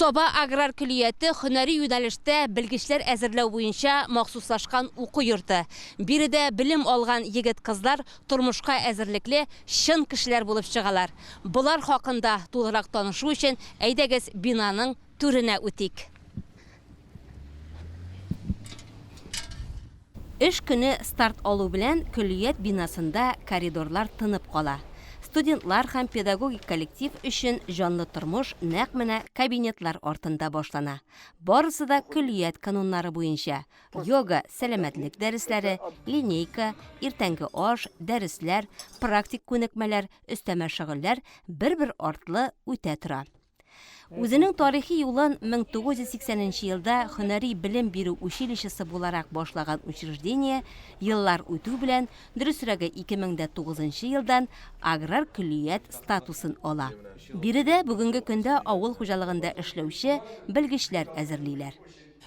Соба аграр күлияте хөнәри юнәлештә белгечләр әзерләү буенча махсуслашкан уку йорты. Биредә белем алган егет кызлар тормышка әзерлекле чын кешеләр булып чыгалар. Булар хакында тулырак танышу өчен әйдәгез бинаның түренә үтик. Эш көне старт алу белән күлият бинасында коридорлар тынып кала. Студентлар һәм педагогик коллектив өчен җанлы тормыш нәкъ менә кабинетлар артында башлана. Барысы да күлият кануннары буенча: йога, сәламәтлек дәресләре, линейка, иртәнге аш, дәресләр, практик күнекмәләр, өстәмә шөгыльләр бер-бер артлы үтә тора. Үзенең тарихи юлын 1980 елда һөнәри белем бирү училищесы буларак башлаган учреждение еллар үтү белән дөресрәге 2009 елдан аграр күлият статусын ала. Биредә бүгенге көндә авыл хуҗалыгында эшләүче белгечләр әзерлиләр.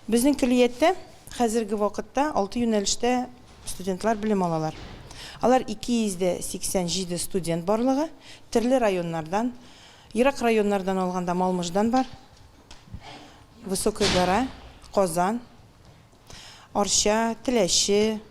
Безнең күлияттә хәзерге вакытта 6 юнәлештә студентлар белем алалар. Алар 287 студент барлыгы төрле районнардан, Ирак районнардан алганда Малмыждан бар, Высокая гора, Казан, Арча, Теләче,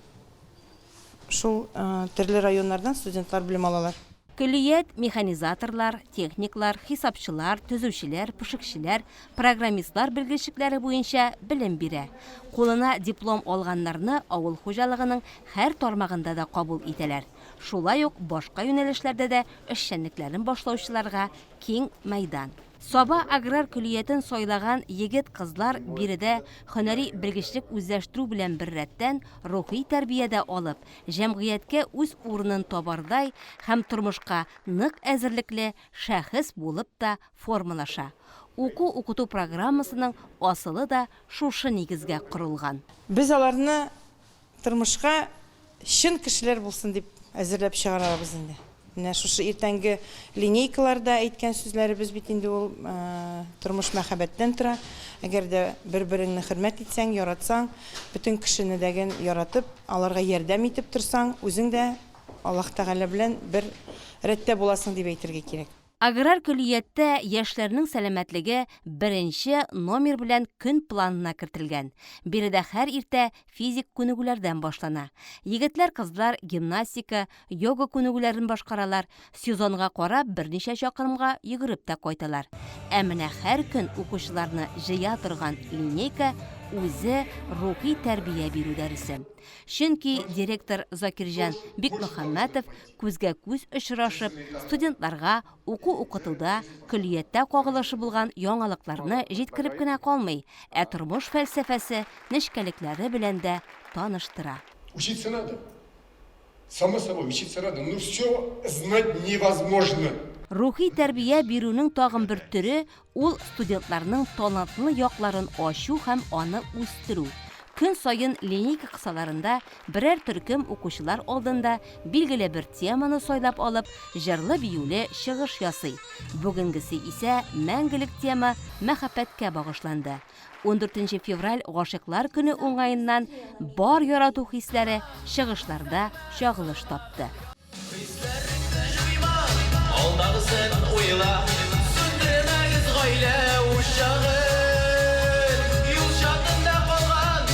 шул төрле районнардан студентлар белем алалар. Күлият механизаторлар, техниклар, хисапчылар, төзүчеләр, пешекчеләр, программистлар белгечләре буенча белем бирә. Кулына диплом алганнарны авыл хуҗалыгының һәр тармагында да кабул итәләр. Шулай ук башка юнәлешләрдә дә эшчәнлекләрен башлаучыларга киң мәйдан. Соба аграр күлиятен сайлаган егет кызлар биредә һөнәри белгечлек үзләштерү белән бер рәттән рухи тәрбиядә алып, җәмгыятькә үз урынын табардай һәм тормышка нык әзерлекле шәхес булып та формалаша. Уку-укыту программасының асылы да шушы нигезгә корылган. Без аларны тормышка чын кешеләр булсын дип әзерләп чыгарабыз инде. Менә шушы иртәнге линейкаларда әйткән сүзләребез бит инде ул тормыш мәхәббәттән тора. Әгәр дә бер-береңне хөрмәт итсәң, яратсаң, бөтен кешене дәген яратып, аларга ярдәм итеп торсаң, үзең дә Аллаһ Тәгалә белән бер рәттә буласың дип әйтергә кирәк. Аграр күлияттә яшьләрнең сәламәтлеге беренче номер белән көн планына кертелгән. Биредә һәр иртә физик күнегүләрдән башлана. Егетләр, кызлар гимнастика, йога күнегүләрен башкаралар. Сезонга карап берничә чакрымга йөгереп тә кайталар. Ә менә һәр көн укучыларны җыя торган линейка үзе рухи тәрбия бирү дәресе. Чөнки директор Закирҗан Бикмөхәммәтов күзгә күз очрашып, студентларга уку-укытуда күлияттә кагылышы булган яңалыкларны җиткереп кенә калмый, ә тормыш фәлсәфәсе, нечкәлекләре белән дә таныштыра. Учиться надо. Само собой, учиться надо, но все знать невозможно. Рухи тәрбия бирүнең тагын бер төре ул студентларның талантлы якларын ачу һәм аны үстерү. Көн сайын линейка кысаларында берәр төркем укучылар алдында билгеле бер теманы сайлап алып, җырлы биюле чыгыш ясый. Бүгенгесе исә мәңгелек тема мәхәббәткә багышланды. 14 февраль гашыйклар көне уңаеннан бар ярату хисләре чыгышларда чагылыш тапты. Алдагысын уйла, сүндермәгез гаилә ушагын. Юл чатында калган,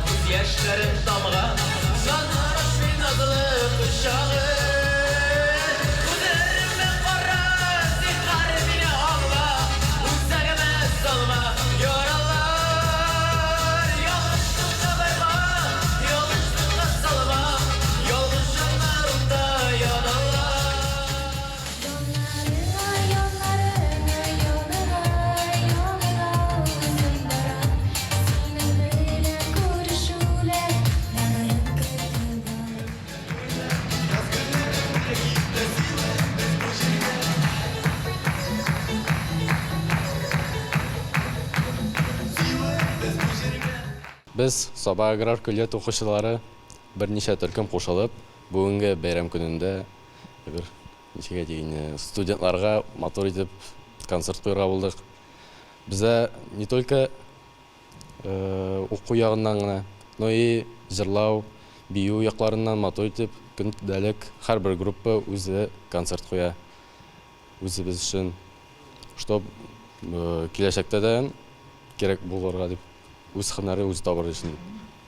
күз яшьләрен тамган, җанлар өчен назлы кочагын. Күзләремә кара, зинһар мине аңла, үзәгемә салма яралар. Ялгышлыкка барма, ялгышлыкка салма, ялгыш җаннарымда янала. Без Соба аграр күлият укучылары берничә төркем кушылып, бүгенге бәйрәм көнендә студентларга матур итеп концерт куярга булдык. Бездә не только уку ягыннан гына, но и җырлау, бию якларыннан матур итеп көндәлек һәрбер группа үзе концерт куя. Үзебез өчен, чтоб киләчәктә дә керек булырга дип, үз һөнәре үз табыр өчен.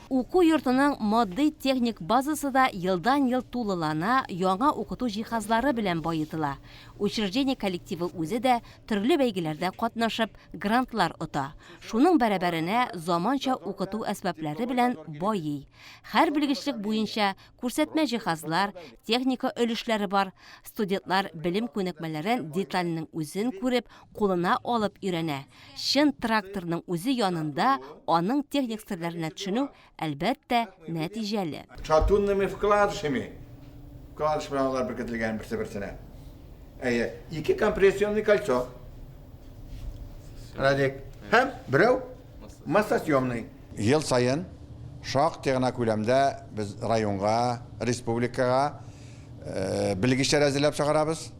Уку йортының матди техник базасы да елдан-ел тулылана, яңа укыту җиһазлары белән байытыла. Учреждение коллективы үзе дә төрле бәйгеләрдә катнашып, грантлар ота. Шуның бәрабәренә заманча укыту әсбаплары белән байый. Һәр белгечлек буенча күрсәтмә җиһазлар, техника өлешләре бар. Студентлар белем күнекмәләрен детальның үзен күреп, кулына алып өйрәнә. Чын тракторның үзе янында аның техник серләренә төшенү әлбәттә нәтиҗәле. Çatunlu вкладышами. Вкладыш bilanlar biriktirilgan birsi-birsine. İki kompresyonlu kalço. Radik. Hem birov massa съемный. Ел сайын шактый гына күләмдә без районга, республикага белгечләр әзерләп чыгарабыз.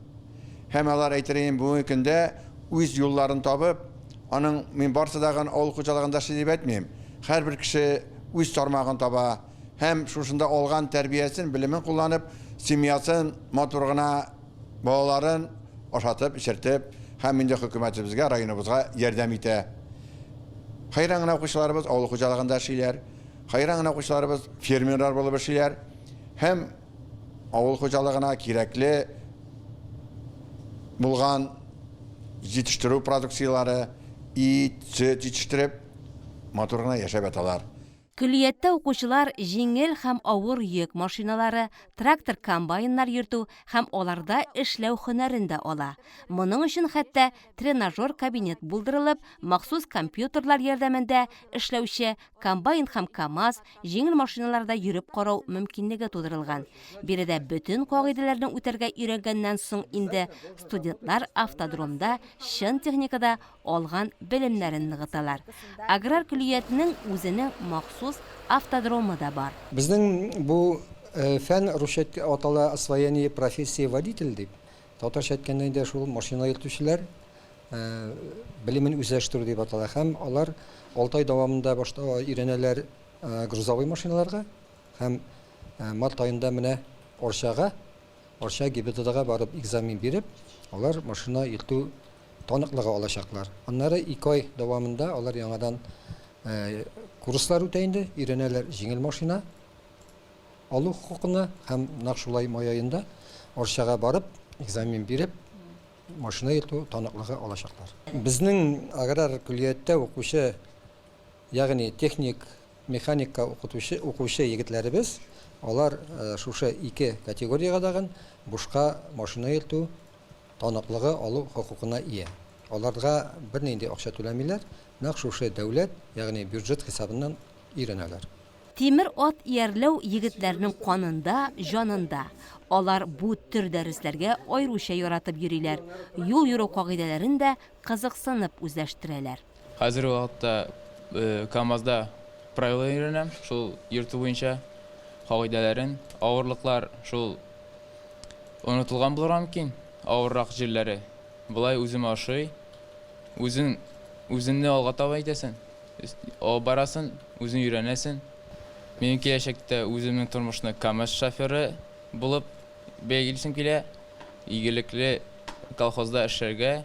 Һәм алар әйтерен бу көндә үз юлларын табып, аның мин барсы даган авыл хуҗалыгында эшли дип әйтмим. Һәрбер кеше үз тармагын таба, һәм шушында алган тәрбиясен, белемен кулланып, семьясын матур гына балаларын ашатып, ишертеп, һәм инде хөкүмәтебезгә, районыбызга ярдәм итә. Хайран гына укучыларыбыз авыл хуҗалыгында эшлиләр, хайран гына укучыларыбыз фермерлар булып эшлиләр, һәм авыл хуҗалыгына кирәкле булган җитештерү продукцияләре, ит, сөт җитештереп, матур гына яшәп яталар. Күллияттә укучылар җиңел һәм авыр йөк машиналары, трактор комбайннар йөртү һәм аларда эшләү һөнәрен дә ала. Моның өчен хәтта тренажер кабинет булдырылып, махсус компьютерлар ярдәмендә эшләүче комбайн һәм КАМАЗ җиңел машиналарда йөреп карау мөмкинлеге тудырылган. Биредә бөтен кагыйдәләрне үтәргә өйрәнгәннән соң инде студентлар автодромда чын техникада алган белемнәрен ныгыталар. Аграр күллиятның үзенең махсус автодромы да бар. Безнең бу фән рушет атала освоение профессии водитель дип. Татарча әйткәндә инде шул машина йөртүчеләр белемен үзләштерү дип атала. Һәм алар 6 ай дәвамында башта өйрәнәләр грузовой машиналарга һәм март аенда менә Орша ГИБДДга барып экзамен биреп, алар машина йөртү таныклыгы алачаклар. Аннары 2 ай дәвамында алар яңадан курслар үтәйінді, үйренәләр жеңіл машина алу хукуна һәм нақ шулай май айында Оршага барып, экзамен биреп, машина йөртү таныклыгы алачаклар. Безнең аграр күллиятта укучы, ягъни техник, механика укучы егетләребез, алар шушы 2 категорияга даган бушка машина йөртү таныклыгы алу хукукына ия. Аларга бернинди акча түләмиләр. Нақ шушы дәүләт, ягъни бюджет хисабыннан өйрәнәләр. Тимер ат иярләү егетләрнең канында, җанында. Алар бу төр дәресләргә айруча яратып йөриләр. Юл йөрү кагыйдәләрен дә кызыксынып үзләштерәләр. Хәзерге вакытта КАМАЗда правила өйрәнәм, шул йөртү буенча кагыйдәләрен, авырлыклар шул онытылган булырга мөмкин, авыррак җирләре. Булай үзем ашый, үзеңне алга таба итәсең. Барасың, үзең өйрәнәсең. Минем киләчәктә үземнең тормышны КАМАЗ шоферы булып бәйгелисем килә. Игелекле колхозда эшләргә,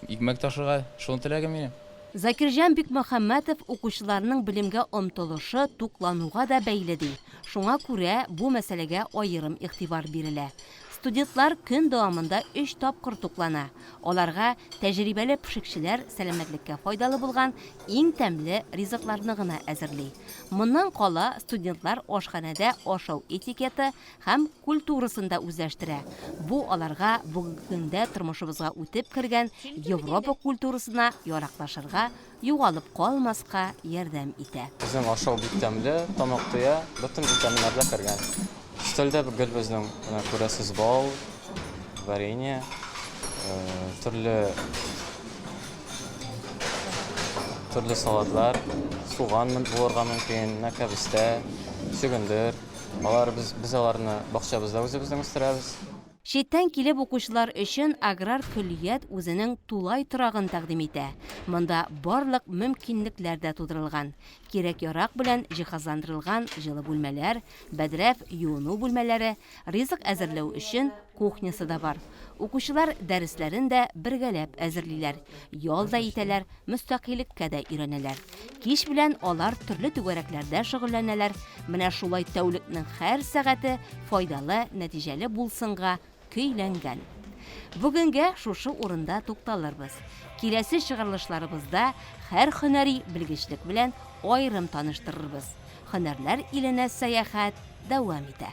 икмәк ташырга, шуны теләгем минем. Закирҗан Бикмөхәммәтов укучыларның белемгә омтылышы туклануга да бәйле ди. Шуңа күрә бу мәсьәләгә аерым игътибар бирелә. Студентлар көн дәвамында 3 тапкыр туклана. Аларга тәҗрибәле пешекчеләр сәламәтлеккә файдалы булган иң тәмле ризыкларны гына әзерли. Моннан кала студентлар ашханәдә ашау этикеты һәм культурасын да үзләштерә. Бу аларга бүгенгә тормышыбызга үтеп кергән Европа культурасына яраклашырга, югалып калмаска ярдәм итә. Безнең ашау бик тәмле, тамак туя, бөтен витаминнар да кергән. Стөлдә гел безнең күрәсез бал, варенье, төрле салатлар, суган булырга мөмкин, кәбестә, сөгендер. Алар без аларны бакчабызда үзебезнең үстерәбез. Читтән килеп укучылар өчен аграр күллият үзенең тулай торагын тәкъдим итә. Монда барлык мөмкинлекләр дә тудырылган. Кирәк-ярак белән җиһазландырылган җылы бүлмәләр, бәдрәф юыну бүлмәләре, ризык әзерләү өчен кухнясы да бар. Укучылар дәресләрен дә бергәләп әзерлиләр. Ял да итәләр, мөстәкыйльккә дә өйрәнәләр. Кич белән алар төрле түгәрәкләрдә шөгыльләнәләр. Менә шулай тәүлекнең һәр сәгате файдалы, нәтиҗәле булсынга көйләнгән. Бүгенгә шушы урында тукталырбыз. Киләсе чыгарылышларыбызда һәр һөнәри белгечлек белән аерым таныштырырбыз. Һөнәрләр иленә сәяхәт дәвам итә.